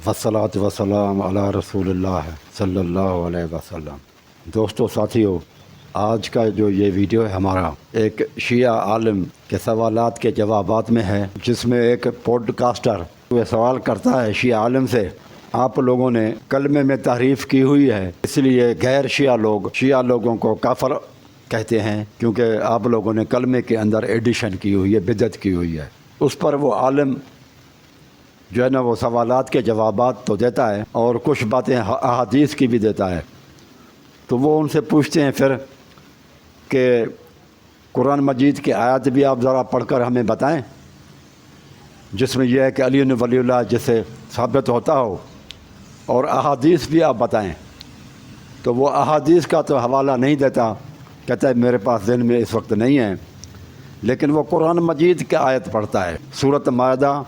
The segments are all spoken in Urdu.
والصلاۃ والسلام علی رسول اللہ صلی اللہ علیہ وسلم۔ دوستو ساتھیو، آج کا جو یہ ویڈیو ہے ہمارا ایک شیعہ عالم کے سوالات کے جوابات میں ہے، جس میں ایک پوڈ کاسٹر وہ سوال کرتا ہے شیعہ عالم سے، آپ لوگوں نے کلمے میں تحریف کی ہوئی ہے، اس لیے غیر شیعہ لوگ شیعہ لوگوں کو کافر کہتے ہیں کیونکہ آپ لوگوں نے کلمے کے اندر ایڈیشن کی ہوئی ہے، بدعت کی ہوئی ہے۔ اس پر وہ عالم جو ہے نا وہ سوالات کے جوابات تو دیتا ہے اور کچھ باتیں احادیث کی بھی دیتا ہے۔ تو وہ ان سے پوچھتے ہیں پھر کہ قرآن مجید کی آیات بھی آپ ذرا پڑھ کر ہمیں بتائیں جس میں یہ ہے کہ علی ولی اللہ جسے ثابت ہوتا ہو، اور احادیث بھی آپ بتائیں۔ تو وہ احادیث کا تو حوالہ نہیں دیتا، کہتا ہے میرے پاس ذہن میں اس وقت نہیں ہے، لیکن وہ قرآن مجید کی آیت پڑھتا ہے، سورۃ مائدہ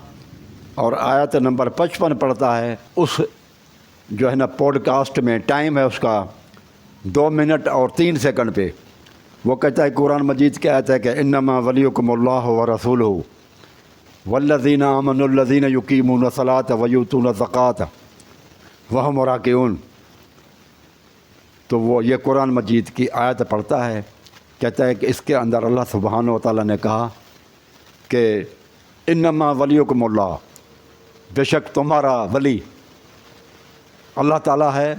اور آیت نمبر 55 پڑھتا ہے۔ اس جو ہے نا پوڈ کاسٹ میں ٹائم ہے اس کا 2 منٹ اور 3 سیکنڈ پہ، وہ کہتا ہے قرآن مجید کی آیت ہے کہ انما ولیکم اللہ ورسولہ والذین آمنوا الذین یقیمون الصلاۃ ویؤتون الزکاۃ وہم راکعون۔ تو وہ یہ قرآن مجید کی آیت پڑھتا ہے، کہتا ہے کہ اس کے اندر اللہ سبحانہ و تعالیٰ نے کہا کہ انما ولیکم اللہ، بے شک تمہارا ولی اللہ تعالیٰ ہے،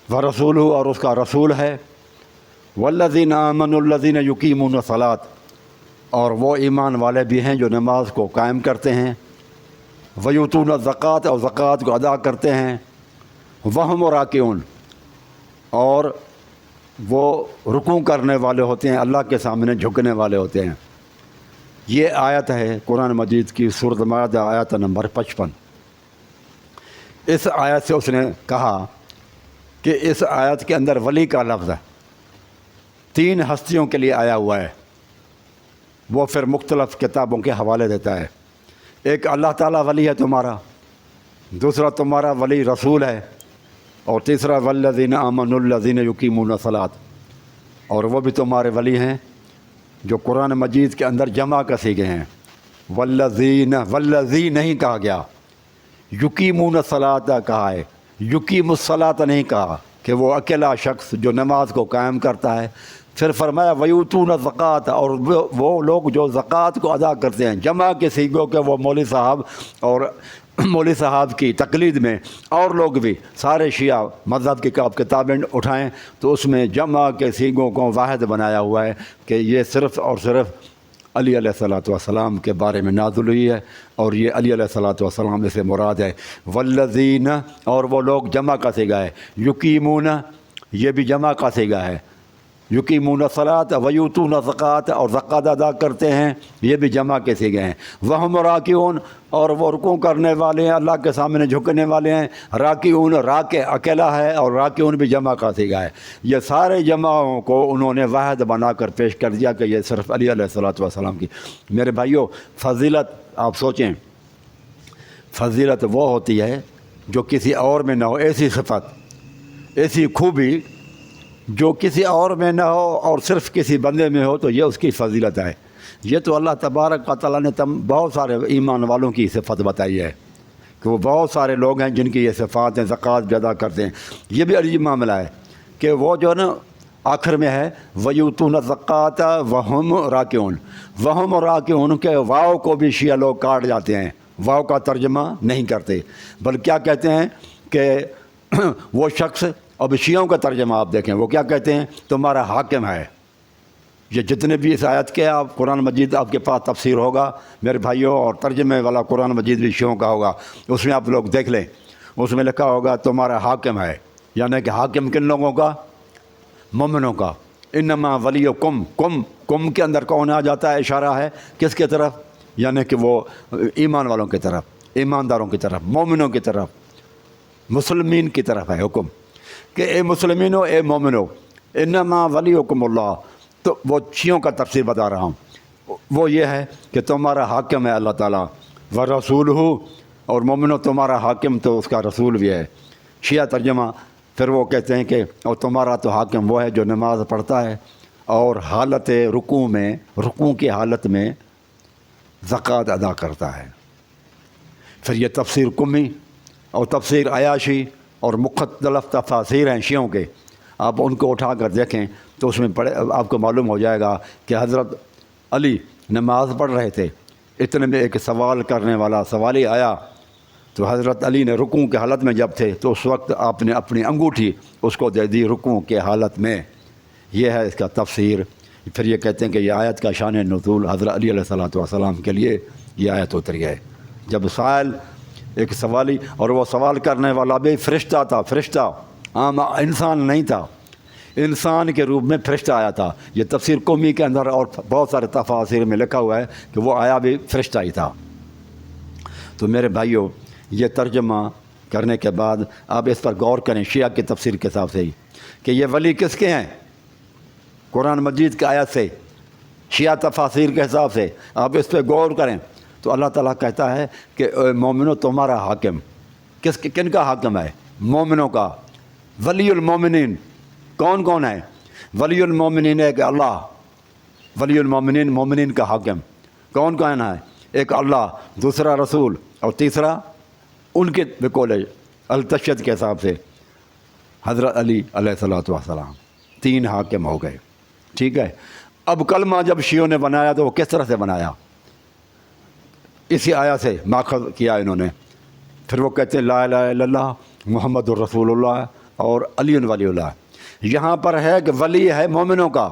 ورسولہ اور اس کا رسول ہے، والذین آمنوا الذین یقیمون الصلاۃ اور وہ ایمان والے بھی ہیں جو نماز کو قائم کرتے ہیں، ویؤتون الزکاۃ اور زکوٰۃ کو ادا کرتے ہیں، وہم راکعون اور وہ رکوع کرنے والے ہوتے ہیں، اللہ کے سامنے جھکنے والے ہوتے ہیں۔ یہ آیت ہے قرآن مجید کی سورۃ مائدہ آیت نمبر 55۔ اس آیت سے اس نے کہا کہ اس آیت کے اندر ولی کا لفظ ہے 3 ہستیوں کے لیے آیا ہوا ہے۔ وہ پھر مختلف کتابوں کے حوالے دیتا ہے۔ ایک اللہ تعالیٰ ولی ہے تمہارا، دوسرا تمہارا ولی رسول ہے، اور تیسرا والذین آمنوا الذین یقیمون الصلاۃ، اور وہ بھی تمہارے ولی ہیں جو قرآن مجید کے اندر جمع کسی گئے ہیں۔ والذین نہیں کہا گیا، یقیمون الصلاۃ کہا ہے، یقیم الصلاۃ نہیں کہا کہ وہ اکیلا شخص جو نماز کو قائم کرتا ہے۔ پھر فرمایا ویؤتون الزکاۃ اور وہ لوگ جو زکوٰۃ کو ادا کرتے ہیں، جمع کے سیگوں کہ وہ مولوی صاحب اور مولوی صاحب کی تقلید میں اور لوگ بھی سارے شیعہ مذہب کی کتابیں اٹھائیں تو اس میں جمع کے سیگوں کو واحد بنایا ہوا ہے کہ یہ صرف اور صرف علی علیہ الصلوۃ والسلام کے بارے میں نازل ہوئی ہے، اور یہ علی علیہ الصلوۃ والسلام سے مراد ہے۔ والذین اور وہ لوگ جمع کا صیغہ ہے، یقیمون یہ بھی جمع کا صیغہ ہے، یقیمون الصلاۃ ویؤتون الزکاۃ اور زکوٰۃ ادا کرتے ہیں، یہ بھی جمع کے صیغے ہیں۔ وہم راکعون اور وہ رکوع کرنے والے ہیں، اللہ کے سامنے جھکنے والے ہیں۔ راکعون راکع اکیلا ہے اور راکعون بھی جمع کا صیغہ ہے۔ یہ سارے جمعوں کو انہوں نے واحد بنا کر پیش کر دیا کہ یہ صرف علی علیہ الصلوۃ والسلام کی۔ میرے بھائیوں، فضیلت آپ سوچیں، فضیلت وہ ہوتی ہے جو کسی اور میں نہ ہو، ایسی صفت ایسی خوبی جو کسی اور میں نہ ہو اور صرف کسی بندے میں ہو، تو یہ اس کی فضیلت ہے۔ یہ تو اللہ تبارک و تعالیٰ نے بہت سارے ایمان والوں کی صفت بتائی ہے کہ وہ بہت سارے لوگ ہیں جن کی یہ صفات ہیں، زکوٰۃ بھی ادا کرتے ہیں۔ یہ بھی عجیب معاملہ ہے کہ وہ جو ہے نا آخر میں ہے ویؤتون الزکاۃ وہم راکعون، وہم راکعون کے واو کو بھی شیعہ لوگ کاٹ جاتے ہیں، واو کا ترجمہ نہیں کرتے، بلکہ کیا کہتے ہیں کہ وہ شخص، اب شیعوں کا ترجمہ آپ دیکھیں وہ کیا کہتے ہیں، تمہارا حاکم ہے۔ یہ جتنے بھی اس آیت کے آپ قرآن مجید آپ کے پاس تفسیر ہوگا میرے بھائیوں، اور ترجمے والا قرآن مجید بھی شیعوں کا ہوگا، اس میں آپ لوگ دیکھ لیں، اس میں لکھا ہوگا تمہارا حاکم ہے، یعنی کہ حاکم کن لوگوں کا؟ مومنوں کا۔ انما ولیکم، کم کے اندر کون آ جاتا ہے؟ اشارہ ہے کس کی طرف؟ یعنی کہ وہ ایمان والوں کی طرف، ایمانداروں کی طرف، مومنوں کی طرف، مسلمین کی طرف ہے حکم کہ اے مسلمینوں، اے مومنوں، انما ولیکم اللہ۔ تو وہ شیعوں کا تفسیر بتا رہا ہوں، وہ یہ ہے کہ تمہارا حاکم ہے اللہ تعالیٰ، ورسولہ اور مومنوں تمہارا حاکم تو اس کا رسول بھی ہے۔ شیعہ ترجمہ پھر وہ کہتے ہیں کہ اور تمہارا تو حاکم وہ ہے جو نماز پڑھتا ہے اور حالت رکوع میں، رکوع کی حالت میں زکوٰۃ ادا کرتا ہے۔ پھر یہ تفسیر کمی اور تفسیر عیاشی اور مختلف تفاسیر ہیں شیعوں کے، آپ ان کو اٹھا کر دیکھیں تو اس میں آپ کو معلوم ہو جائے گا کہ حضرت علی نماز پڑھ رہے تھے، اتنے میں ایک سوال کرنے والا سوالی آیا، تو حضرت علی نے رکوع کے حالت میں جب تھے تو اس وقت آپ نے اپنی انگوٹھی اس کو دے دی رکوع کے حالت میں۔ یہ ہے اس کا تفسیر۔ پھر یہ کہتے ہیں کہ یہ آیت کا شان نزول حضرت علی علیہ السلام کے لیے یہ آیت اتری ہے، جب سائل ایک سوالی، اور وہ سوال کرنے والا بھی فرشتہ تھا، فرشتہ، عام انسان نہیں تھا، انسان کے روپ میں فرشتہ آیا تھا۔ یہ تفسیر قومی کے اندر اور بہت سارے تفاسیر میں لکھا ہوا ہے کہ وہ آیا بھی فرشتہ ہی تھا۔ تو میرے بھائیوں، یہ ترجمہ کرنے کے بعد آپ اس پر غور کریں شیعہ کی تفسیر کے حساب سے ہی کہ یہ ولی کس کے ہیں، قرآن مجید کی آیت سے، شیعہ تفاسیر کے حساب سے آپ اس پہ غور کریں تو اللہ تعالیٰ کہتا ہے کہ مومنو تمہارا حاکم کن کا حاکم ہے؟ مومنوں کا۔ ولی المومنین کون کون ہے؟ ولی المومنین ہے کہ اللہ، ولی المومنین مومنین کا حاکم کون کون ہے؟ ایک اللہ، دوسرا رسول، اور تیسرا ان کے بقول التشد کے حساب سے حضرت علی علیہ السلام، تین حاکم ہو گئے۔ ٹھیک ہے، اب کلمہ جب شیعوں نے بنایا تو وہ کس طرح سے بنایا؟ اسی آیا سے ماخذ کیا انہوں نے۔ پھر وہ کہتے ہیں لا الہ الا اللہ محمد الرسول اللہ اور علی ولی اللہ۔ یہاں پر ہے کہ ولی ہے مومنوں کا،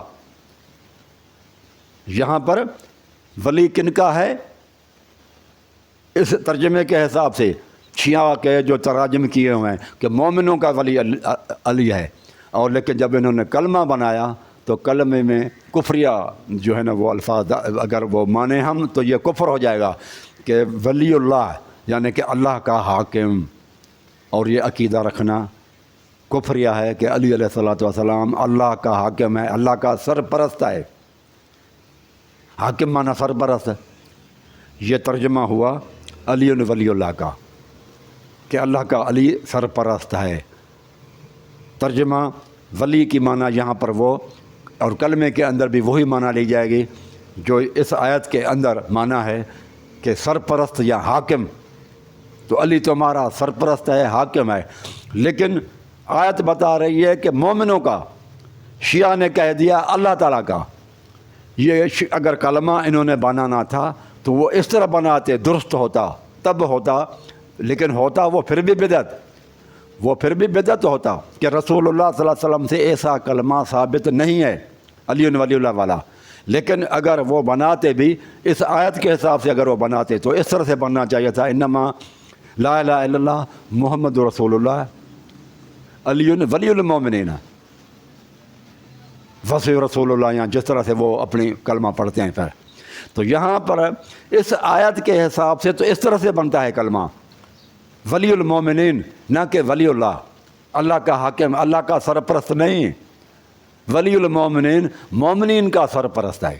یہاں پر ولی کن کا ہے؟ اس ترجمے کے حساب سے شیعہ کے جو تراجم کیے ہوئے ہیں کہ مومنوں کا ولی علی ہے، اور لیکن جب انہوں نے کلمہ بنایا تو کلمے میں کفریہ جو ہے نا وہ الفاظ اگر وہ مانے ہم تو یہ کفر ہو جائے گا کہ ولی اللہ یعنی کہ اللہ کا حاکم، اور یہ عقیدہ رکھنا کفریہ ہے کہ علی علیہ السلام اللہ کا حاکم ہے، اللہ کا سرپرست ہے۔ حاکم مانا سرپرست ہے۔ یہ ترجمہ ہوا علی ولی اللہ کا کہ اللہ کا علی سرپرست ہے۔ ترجمہ ولی کی معنی یہاں پر وہ، اور کلمے کے اندر بھی وہی معنی لی جائے گی جو اس آیت کے اندر معنی ہے کہ سرپرست یا حاکم۔ تو علی تمہارا سرپرست ہے، حاکم ہے، لیکن آیت بتا رہی ہے کہ مومنوں کا، شیعہ نے کہہ دیا اللہ تعالیٰ کا۔ یہ اگر کلمہ انہوں نے بنانا تھا تو وہ اس طرح بناتے، درست ہوتا، تب ہوتا، لیکن ہوتا وہ پھر بھی بدعت، وہ پھر بھی بدعت ہوتا کہ رسول اللہ صلی اللہ علیہ وسلم سے ایسا کلمہ ثابت نہیں ہے علی ولی اللہ والا۔ لیکن اگر وہ بناتے بھی اس آیت کے حساب سے اگر وہ بناتے تو اس طرح سے بننا چاہیے تھا، انما لا الہ الا اللہ محمد رسول اللہ علی ولی المومنین وصی رسول اللہ، یہاں جس طرح سے وہ اپنی کلمہ پڑھتے ہیں پھر۔ تو یہاں پر اس آیت کے حساب سے تو اس طرح سے بنتا ہے کلمہ ولی المومنین، نہ کہ ولی اللہ، اللہ کا حاکم، اللہ کا سرپرست نہیں۔ ولی المومنین مومنین کا سرپرست ہے،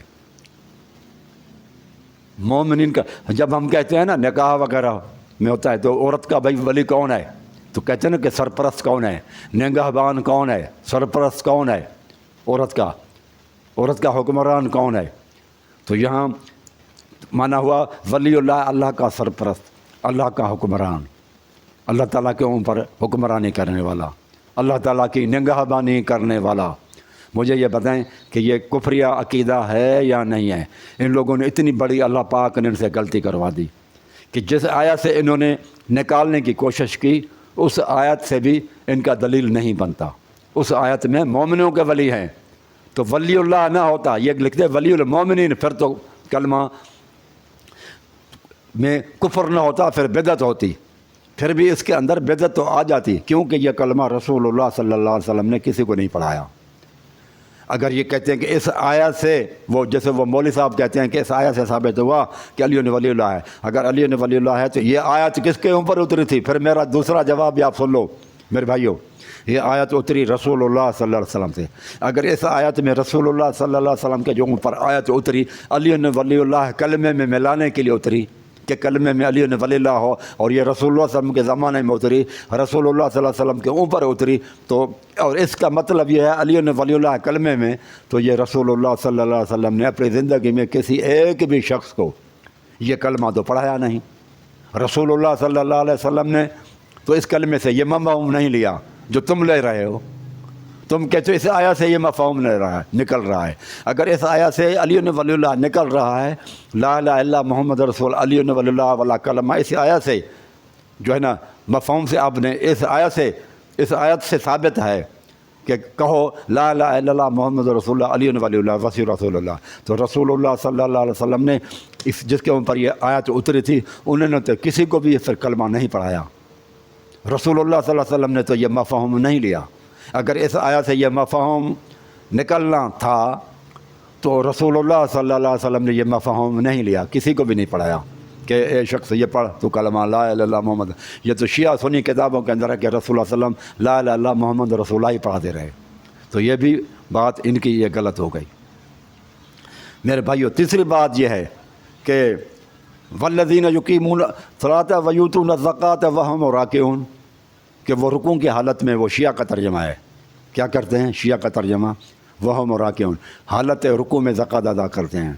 مومنین کا۔ جب ہم کہتے ہیں نا نکاح وغیرہ میں ہوتا ہے تو عورت کا بھائی ولی کون ہے، تو کہتے ہیں نا کہ سرپرست کون ہے، نگہبان کون ہے، سرپرست کون ہے عورت کا حکمران کون ہے۔ تو یہاں مانا ہوا ولی اللہ، اللہ کا سرپرست، اللہ کا حکمران، اللہ تعالیٰ کے اوپر حکمرانی کرنے والا، اللہ تعالیٰ کی نگہبانی کرنے والا۔ مجھے یہ بتائیں کہ یہ کفریہ عقیدہ ہے یا نہیں ہے؟ ان لوگوں نے اتنی بڑی اللہ پاک نے ان سے غلطی کروا دی کہ جس آیت سے انہوں نے نکالنے کی کوشش کی اس آیت سے بھی ان کا دلیل نہیں بنتا۔ اس آیت میں مومنوں کے ولی ہیں، تو ولی اللہ نہ ہوتا، یہ لکھتے ولی المومنین، پھر تو کلمہ میں کفر نہ ہوتا، پھر بدعت ہوتی، پھر بھی اس کے اندر بدعت تو آ جاتی، کیونکہ یہ کلمہ رسول اللہ صلی اللہ علیہ وسلم نے کسی کو نہیں پڑھایا۔ اگر یہ کہتے ہیں کہ اس آیت سے، وہ جیسے وہ مولوی صاحب کہتے ہیں کہ اس آیت سے ثابت ہوا کہ علی ولی اللہ ہے، اگر علی ولی اللہ ہے تو یہ آیت کس کے اوپر اتری تھی؟ پھر میرا دوسرا جواب بھی آپ سن لو میرے بھائیوں، یہ آیت اتری رسول اللہ صلی اللہ علیہ وسلم سے۔ اگر اس آیت میں رسول اللہ صلی اللہ علیہ وسلم کے جو اوپر آیت اتری علی ولی اللہ کلمے میں ملانے کے لیے اتری کہ کلمے میں علی ولی اللہ ہو، اور یہ رسول اللہ صلی اللہ علیہ وسلم کے زمانے میں اتری، رسول اللہ صلی اللہ علیہ وسلم کے اوپر اتری، تو اور اس کا مطلب یہ ہے علی ولی اللہ کلمے میں، تو یہ رسول اللہ صلی اللہ علیہ وسلم نے اپنی زندگی میں کسی ایک بھی شخص کو یہ کلمہ تو پڑھایا نہیں۔ رسول اللہ صلی اللہ علیہ وسلم نے تو اس کلمے سے یہ مفہوم نہیں لیا جو تم لے رہے ہو. تم کہتے ہو اس آیت سے یہ مفہوم لے رہا ہے، نکل رہا ہے. اگر اس آیت سے علی ولی اللہ نکل رہا ہے، لا الہ الا محمد رسول علی ولی اللہ والا کلمہ، اس آیت سے جو ہے نا مفہوم سے آپ نے اس آیت سے ثابت ہے کہ کہو لا الہ الا اللہ محمد رسول اللہ علی ولی اللہ وصی رسول اللہ. تو رسول اللہ صلی اللہ علیہ وسلم نے جس کے اوپر یہ آیت اتری تھی انہوں نے تو کسی کو بھی یہ پھر کلمہ نہیں پڑھایا. رسول اللہ صلی اللہ علیہ وسلم نے تو یہ مفہوم نہیں لیا. اگر اس آیت سے یہ مفہوم نکلنا تھا تو رسول اللہ صلی اللہ علیہ وسلم نے یہ مفہوم نہیں لیا، کسی کو بھی نہیں پڑھایا کہ اے شخص یہ پڑھ تو کلمہ لا الہ الا اللہ محمد. یہ تو شیعہ سنی کتابوں کے اندر ہے کہ رسول اللہ صلی اللہ علیہ وسلم لا الہ الا اللہ محمد رسول اللہ ہی پڑھاتے رہے. تو یہ بھی بات ان کی یہ غلط ہو گئی. میرے بھائیو، تیسری بات یہ ہے کہ والذین یقیمون الصلاۃ ویؤتون الزکاۃ وہم راکعون، کہ وہ رکوع کی حالت میں، وہ شیعہ کا ترجمہ ہے. کیا کرتے ہیں شیعہ کا ترجمہ؟ وہم راکعون، حالت رکوع میں زکوٰۃ ادا کرتے ہیں.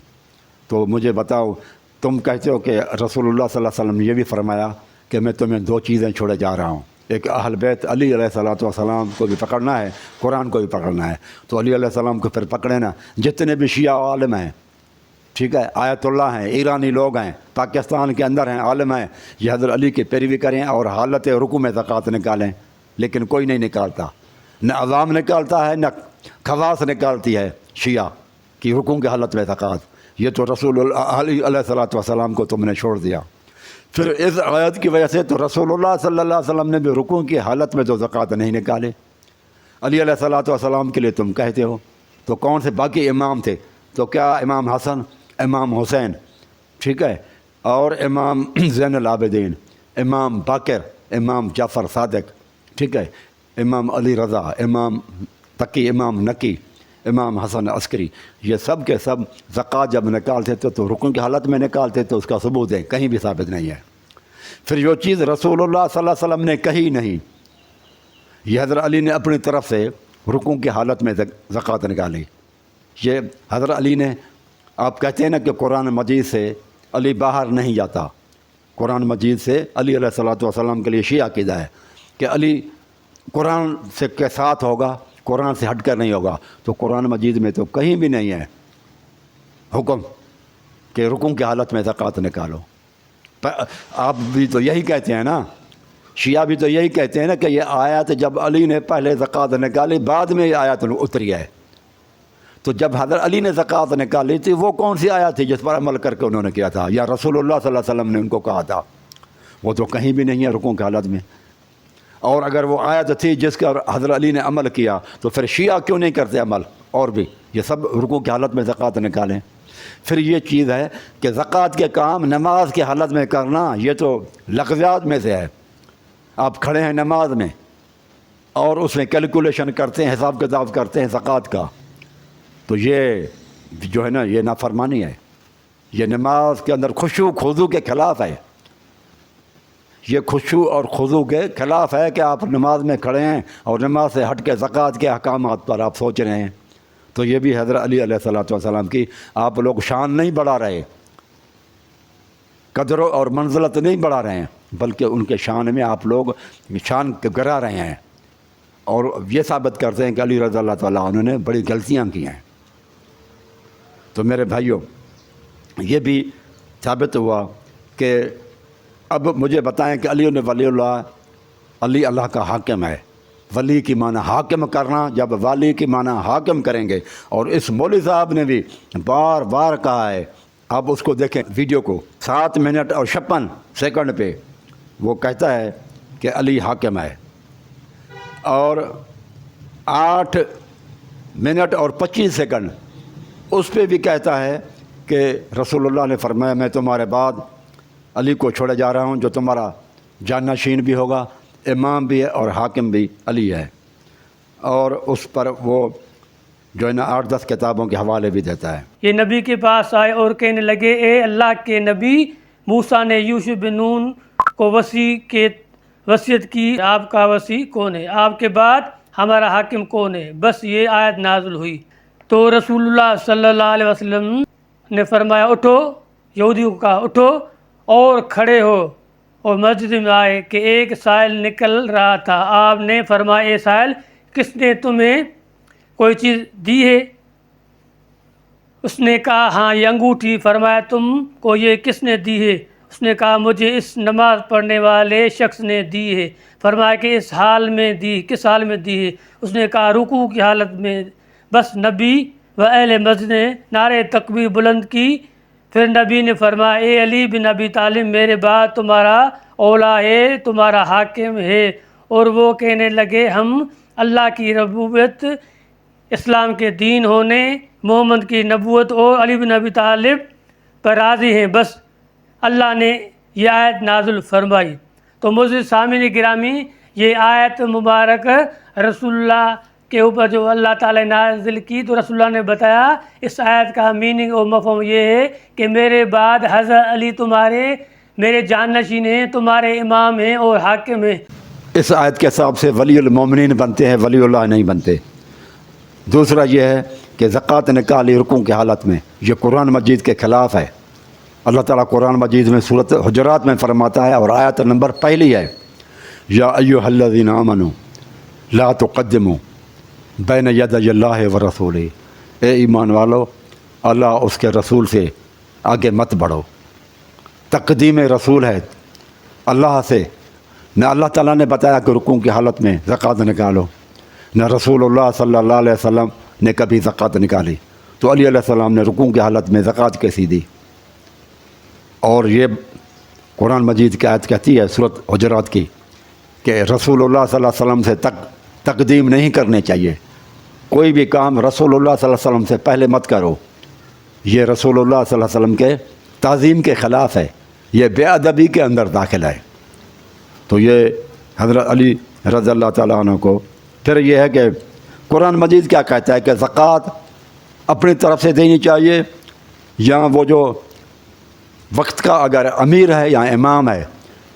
تو مجھے بتاؤ، تم کہتے ہو کہ رسول اللہ صلی اللہ علیہ وسلم نے یہ بھی فرمایا کہ میں تمہیں دو چیزیں چھوڑے جا رہا ہوں، ایک اہل بیت علی علیہ الصلوۃ والسلام کو بھی پکڑنا ہے، قرآن کو بھی پکڑنا ہے. تو علی علیہ السلام کو پھر پکڑے نا. جتنے بھی شیعہ عالم ہیں، ٹھیک ہے، آیت اللہ ہیں، ایرانی لوگ ہیں، پاکستان کے اندر ہیں، عالم ہیں، یہ حضرت علی کی پیروی کریں اور حالت رکوع میں زکوٰۃ نکالیں. لیکن کوئی نہیں نکالتا، نہ عوام نکالتا ہے نہ خواص نکالتی ہے شیعہ کی رکوع کی حالت میں زکوٰۃ. یہ تو رسول اللہ علیہ الصلوۃ والسلام کو تم نے چھوڑ دیا. پھر اس آیت کی وجہ سے تو رسول اللہ صلی اللہ علیہ وسلم نے بھی رکوع کی حالت میں تو زکوٰۃ نہیں نکالے. علی علیہ الصلوۃ والسلام کے لیے تم کہتے ہو. تو کون سے باقی امام تھے؟ تو کیا امام حسن، امام حسین، ٹھیک ہے، اور امام زین العابدین، امام باقر، امام جعفر صادق، ٹھیک ہے، امام علی رضا، امام تقی، امام نقی، امام حسن عسکری، یہ سب کے سب زکوٰۃ جب نکالتے تھے تو رکوع کی حالت میں نکالتے تو اس کا ثبوت ہے، کہیں بھی ثابت نہیں ہے. پھر جو چیز رسول اللہ صلی اللہ علیہ وسلم نے کہی نہیں، یہ حضرت علی نے اپنی طرف سے رکوع کی حالت میں زکوٰۃ نکالی. یہ حضرت علی نے، آپ کہتے ہیں نا کہ قرآن مجید سے علی باہر نہیں جاتا. قرآن مجید سے علی علیہ الصلوۃ والسلام کے لیے شیعہ عقیدہ ہے کہ علی قرآن سے کے ساتھ ہوگا، قرآن سے ہٹ کر نہیں ہوگا. تو قرآن مجید میں تو کہیں بھی نہیں ہے حکم کہ رکوع کی حالت میں زکوٰۃ نکالو. آپ بھی تو یہی کہتے ہیں نا، شیعہ بھی تو یہی کہتے ہیں نا کہ یہ آیت جب علی نے پہلے زکوٰۃ نکالی بعد میں یہ آیت اتری ہے. تو جب حضرت علی نے زکوٰۃ نکالی تھی وہ کون سی آیت تھی جس پر عمل کر کے انہوں نے کیا تھا، یا رسول اللہ صلی اللہ علیہ وسلم نے ان کو کہا تھا؟ وہ تو کہیں بھی نہیں ہے رکوع کی حالت میں. اور اگر وہ آیت تھی جس کا حضرت علی نے عمل کیا تو پھر شیعہ کیوں نہیں کرتے عمل؟ اور بھی یہ سب رکوع کی حالت میں زکوٰۃ نکالیں. پھر یہ چیز ہے کہ زکوٰۃ کے کام نماز کی حالت میں کرنا، یہ تو لغویات میں سے ہے. آپ کھڑے ہیں نماز میں اور اس میں کیلکولیشن کرتے ہیں، حساب کتاب کرتے ہیں زکوٰۃ کا، تو یہ جو ہے نا یہ نافرمانی ہے. یہ نماز کے اندر خشوع خضوع کے خلاف ہے. یہ خشوع اور خضوع کے خلاف ہے کہ آپ نماز میں کھڑے ہیں اور نماز سے ہٹ کے زکوٰۃ کے احکامات پر آپ سوچ رہے ہیں. تو یہ بھی حضرت علی علیہ الصلوۃ والسلام کی آپ لوگ شان نہیں بڑھا رہے، قدر اور منزلت نہیں بڑھا رہے ہیں، بلکہ ان کے شان میں آپ لوگ شان گرا رہے ہیں اور یہ ثابت کرتے ہیں کہ علی رضی اللہ تعالیٰ عنہ نے بڑی غلطیاں کی ہیں. تو میرے بھائیوں، یہ بھی ثابت ہوا کہ اب مجھے بتائیں کہ علی ولی اللہ، علی اللہ کا حاکم ہے. ولی کی معنی حاکم کرنا، جب والی کی معنی حاکم کریں گے. اور اس مولوی صاحب نے بھی بار بار کہا ہے، آپ اس کو دیکھیں ویڈیو کو، 7 منٹ اور 56 سیکنڈ پہ وہ کہتا ہے کہ علی حاکم ہے، اور 8 منٹ اور 25 سیکنڈ اس پہ بھی کہتا ہے کہ رسول اللہ نے فرمایا میں تمہارے بعد علی کو چھوڑے جا رہا ہوں جو تمہارا جانشین بھی ہوگا، امام بھی ہے اور حاکم بھی علی ہے. اور اس پر وہ جو ہے نا 8-10 کتابوں کے حوالے بھی دیتا ہے. یہ نبی کے پاس آئے اور کہنے لگے، اے اللہ کے نبی، موسیٰ نے یوشع بن نون کو وصیت کی، آپ کا وصی کون ہے؟ آپ کے بعد ہمارا حاکم کون ہے؟ بس یہ آیت نازل ہوئی تو رسول اللہ صلی اللہ علیہ وسلم نے فرمایا، اٹھو، یہودیوں کو کہا اٹھو اور کھڑے ہو اور مسجد میں آئے کہ ایک سائل نکل رہا تھا۔ آپ نے فرمایا اے سائل، کس نے تمہیں کوئی چیز دی ہے؟ اس نے کہا ہاں یہ انگوٹھی۔ فرمایا تم کو یہ کس نے دی ہے؟ اس نے کہا مجھے اس نماز پڑھنے والے شخص نے دی ہے۔ فرمایا کہ اس حال میں دی، کس حال میں دی ہے؟ اس نے کہا رکوع کی حالت میں۔ بس نبی و اہل مسجد نے نعرہ تکبیر بلند کی۔ پھر نبی نے فرمایا اے علی بن ابی طالب، میرے بعد تمہارا اولا ہے، تمہارا حاکم ہے۔ اور وہ کہنے لگے ہم اللہ کی ربوبیت، اسلام کے دین ہونے، محمد کی نبوت اور علی بن ابی طالب پر راضی ہیں۔ بس اللہ نے یہ آیت نازل فرمائی۔ تو معزز سامعین گرامی، یہ آیت مبارک رسول اللہ کے اوپر جو اللہ تعالیٰ نے نازل کی، تو رسول اللہ نے بتایا اس آیت کا میننگ اور مفہوم یہ ہے کہ میرے بعد حضرت علی تمہارے میرے جانشین ہیں، تمہارے امام ہیں اور حاکم ہیں۔ اس آیت کے حساب سے ولی المومنین بنتے ہیں، ولی اللہ نہیں بنتے۔ دوسرا یہ ہے کہ زکوٰۃ نکالی رکوع کی حالت میں، یہ قرآن مجید کے خلاف ہے۔ اللہ تعالیٰ قرآن مجید میں سورۃ حجرات میں فرماتا ہے، اور آیت نمبر پہلی ہے یا ایھا الذین آمنوا لا تقدموا بین یدی اللہ ورسولہ، اے ایمان والو اللہ اس کے رسول سے آگے مت بڑھو۔ تقدیم رسول ہے اللہ سے، نہ اللہ تعالیٰ نے بتایا کہ رکوع کی حالت میں زکوٰۃ نکالو، نہ رسول اللہ صلی اللہ علیہ وسلم نے کبھی زکوٰۃ نکالی، تو علی علیہ السلام نے رکوع کی حالت میں زکوٰۃ کیسی دی؟ اور یہ قرآن مجید کی آیت کہتی ہے سورۃ حجرات کی کہ رسول اللہ صلی اللہ علیہ وسلم سے تقدیم نہیں کرنے چاہیے، کوئی بھی کام رسول اللہ صلی اللہ علیہ وسلم سے پہلے مت کرو۔ یہ رسول اللہ صلی اللہ علیہ وسلم کے تعظیم کے خلاف ہے، یہ بے ادبی کے اندر داخل ہے۔ تو یہ حضرت علی رضی اللہ تعالیٰ عنہ کو، پھر یہ ہے کہ قرآن مجید کیا کہتا ہے کہ زکوٰۃ اپنی طرف سے دینی چاہیے، یا وہ جو وقت کا اگر امیر ہے یا امام ہے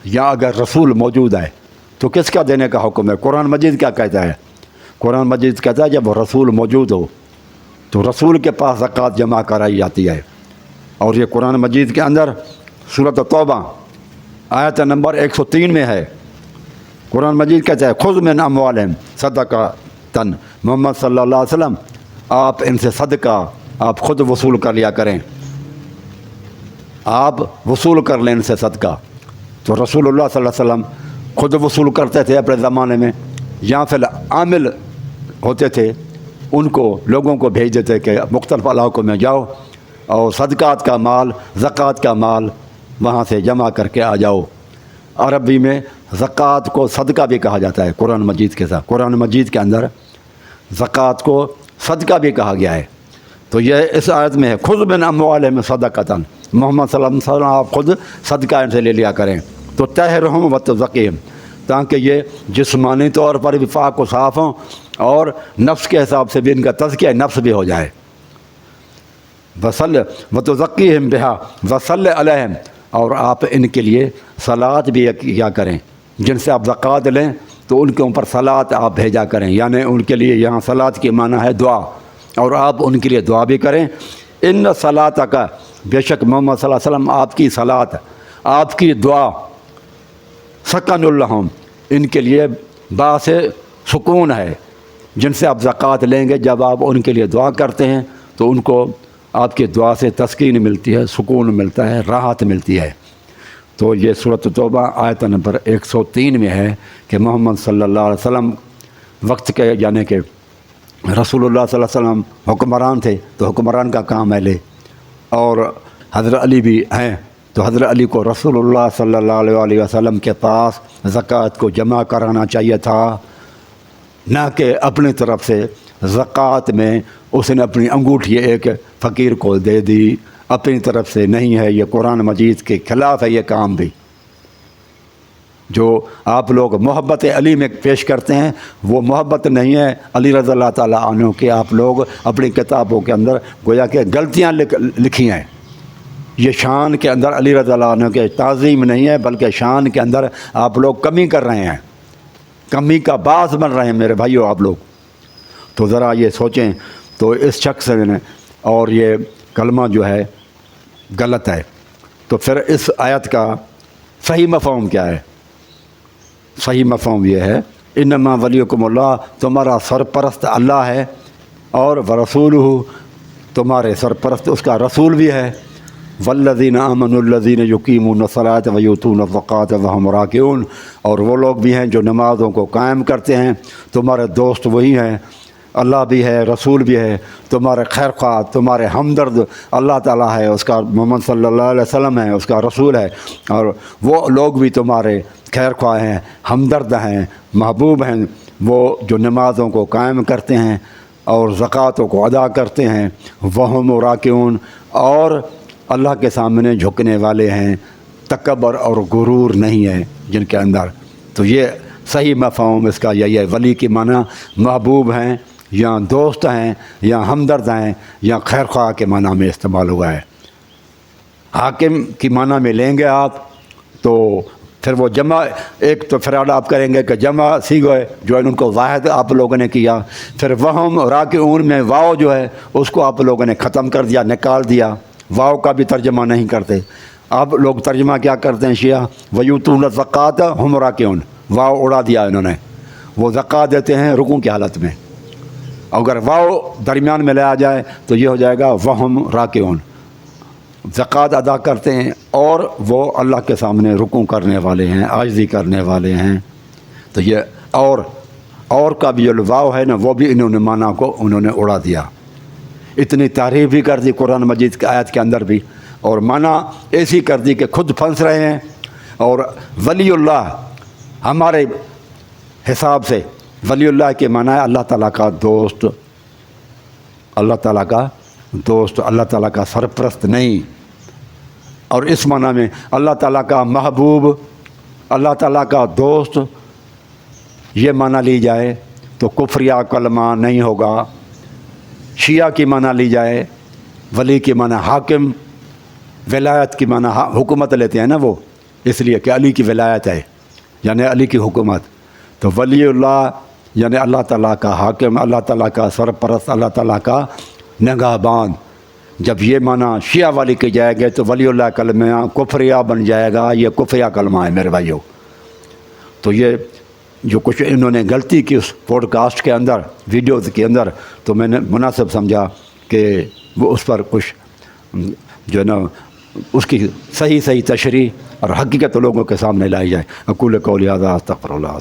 یا اگر رسول موجود ہے تو کس کا دینے کا حکم ہے؟ قرآن مجید کیا کہتا ہے؟ قرآن مجید کہتا ہے جب وہ رسول موجود ہو تو رسول کے پاس زکوٰۃ جمع کرائی جاتی ہے۔ اور یہ قرآن مجید کے اندر سورۃ توبہ آیت نمبر 103 میں ہے، قرآن مجید کہتا ہے خذ من اموالہم صدقۃ، محمد صلی اللہ علیہ وسلم آپ ان سے صدقہ آپ خود وصول کر لیا کریں، آپ وصول کر لیں ان سے صدقہ۔ تو رسول اللہ صلی اللہ علیہ وسلم خود وصول کرتے تھے اپنے زمانے میں، یا پھر عامل ہوتے تھے ان کو لوگوں کو بھیج دیتے کہ مختلف علاقوں میں جاؤ اور صدقات کا مال، زکوٰۃ کا مال وہاں سے جمع کر کے آ جاؤ۔ عربی میں زکوٰۃ کو صدقہ بھی کہا جاتا ہے قرآن مجید کے ساتھ، قرآن مجید کے اندر زکوٰۃ کو صدقہ بھی کہا گیا ہے۔ تو یہ اس آیت میں ہے خذ من اموالہم صدقۃ، محمد صلی اللہ علیہ وسلم آپ خود صدقہ ان سے لے لیا کریں، تو طہرہم وتزکیہم، تاکہ یہ جسمانی طور پر بھی پاک و صاف ہوں اور نفس کے حساب سے بھی ان کا تزکیہ نفس بھی ہو جائے۔ وتزکیہم بہا وصلی علیہم، اور آپ ان کے لیے صلاۃ بھی کیا کریں، جن سے آپ زکوٰۃ لیں تو ان کے اوپر صلاۃ آپ بھیجا کریں، یعنی ان کے لیے یہاں صلاۃ کی معنی ہے دعا، اور آپ ان کے لیے دعا بھی کریں۔ ان صلاتک، بے شک محمد صلی اللہ علیہ وسلم آپ کی صلاۃ، آپ کی دعا، سکن لہم، ان کے لیے باعث سکون ہے، جن سے آپ زکوٰۃ لیں گے جب آپ ان کے لیے دعا کرتے ہیں تو ان کو آپ کی دعا سے تسکین ملتی ہے، سکون ملتا ہے، راحت ملتی ہے۔ تو یہ سورۃ توبہ آیت نمبر 103 میں ہے کہ محمد صلی اللہ علیہ وسلم وقت کے، یعنی کہ رسول اللہ صلی اللہ علیہ وسلم حکمران تھے تو حکمران کا کام ہے لے، اور حضرت علی بھی ہیں تو حضرت علی کو رسول اللہ صلی اللہ علیہ وسلم کے پاس زکوٰۃ کو جمع کرانا چاہیے تھا، نہ کہ اپنی طرف سے زکوٰۃ میں اس نے اپنی انگوٹھی ایک فقیر کو دے دی، اپنی طرف سے نہیں ہے۔ یہ قرآن مجید کے خلاف ہے یہ کام بھی۔ جو آپ لوگ محبت علی میں پیش کرتے ہیں وہ محبت نہیں ہے علی رضی اللہ تعالیٰ عنہ کے، آپ لوگ اپنی کتابوں کے اندر گویا کہ غلطیاں لکھی ہیں۔ یہ شان کے اندر علی رضی اللہ عنہ کے تعظیم نہیں ہے، بلکہ شان کے اندر آپ لوگ کمی کر رہے ہیں، کمی کا باعث بن رہے ہیں میرے بھائیو آپ لوگ۔ تو ذرا یہ سوچیں، تو اس شخص نے، اور یہ کلمہ جو ہے غلط ہے۔ تو پھر اس آیت کا صحیح مفہوم کیا ہے؟ صحیح مفہوم یہ ہے انما ولیکم اللہ، تمہارا سرپرست اللہ ہے، اور ورسولہ، تمہارے سرپرست اس کا رسول بھی ہے، والذین آمنوا الذین یقیمون الصلاۃ ویؤتون الزکوٰۃ وہم راکعون، اور وہ لوگ بھی ہیں جو نمازوں کو قائم کرتے ہیں، تمہارے دوست وہی ہیں، اللہ بھی ہے، رسول بھی ہے، تمہارے خیر خواہ، تمہارے ہمدرد اللہ تعالیٰ ہے، اس کا محمد صلی اللہ علیہ وسلم ہے، اس کا رسول ہے، اور وہ لوگ بھی تمہارے خیر خواہ ہیں، ہمدرد ہیں، محبوب ہیں، وہ جو نمازوں کو قائم کرتے ہیں اور زکوٰۃوں کو ادا کرتے ہیں، وہم راکعون، اور اللہ کے سامنے جھکنے والے ہیں، تکبر اور غرور نہیں ہے جن کے اندر۔ تو یہ صحیح مفہوم اس کا یہی ہے، ولی کی معنی محبوب ہیں یا دوست ہیں یا ہمدرد ہیں یا خیر خواہ کے معنی میں استعمال ہوا ہے۔ حاکم کی معنی میں لیں گے آپ تو پھر وہ جمع، ایک تو فراد آپ کریں گے کہ جمع سیغہ ہے جو ان کو واحد آپ لوگوں نے کیا، پھر وہم راکعون میں واو جو ہے اس کو آپ لوگوں نے ختم کر دیا، نکال دیا، واو کا بھی ترجمہ نہیں کرتے۔ اب لوگ ترجمہ کیا کرتے ہیں شیعہ، ویؤتون الزکوٰۃ ہم راکعون، واو اڑا دیا انہوں نے، وہ زکوٰۃ دیتے ہیں رکوع کی حالت میں، اگر واو درمیان میں لایا جائے تو یہ ہو جائے گا وہم راکعون، زکوٰۃ ادا کرتے ہیں اور وہ اللہ کے سامنے رکوع کرنے والے ہیں، عاجزی کرنے والے ہیں۔ تو یہ اور کا بھی جو واو ہے نا وہ بھی انہوں نے معنی کو انہوں نے اڑا دیا، اتنی تعریف بھی کر دی قرآن مجید کی آیت کے اندر بھی، اور معنی ایسی کر دی کہ خود پھنس رہے ہیں۔ اور ولی اللہ ہمارے حساب سے ولی اللہ کے معنی ہے اللہ تعالیٰ کا دوست، اللہ تعالیٰ کا دوست، اللہ تعالیٰ کا سرپرست نہیں۔ اور اس معنی میں اللہ تعالیٰ کا محبوب، اللہ تعالیٰ کا دوست، یہ معنی لی جائے تو کفریہ کلمہ نہیں ہوگا۔ شیعہ کی معنی لی جائے، ولی کی معنی حاکم، ولایت کی معنی حکومت لیتے ہیں نا وہ، اس لیے کہ علی کی ولایت ہے یعنی علی کی حکومت، تو ولی اللہ یعنی اللہ تعالیٰ کا حاکم، اللہ تعالیٰ کا سرپرست، اللہ تعالیٰ کا نگہبان۔ جب یہ معنی شیعہ والی کی جائے گے تو ولی اللہ کلمہ کفریہ بن جائے گا، یہ کفریہ کلمہ ہے میرے بھائیوں۔ تو یہ جو کچھ انہوں نے غلطی کی اس پوڈ کاسٹ کے اندر، ویڈیوز کے اندر، تو میں نے مناسب سمجھا کہ وہ اس پر کچھ جو ہے نا اس کی صحیح تشریح اور حقیقت لوگوں کے سامنے لائی جائے۔ اقول قولی ھذا استغفر اللہ۔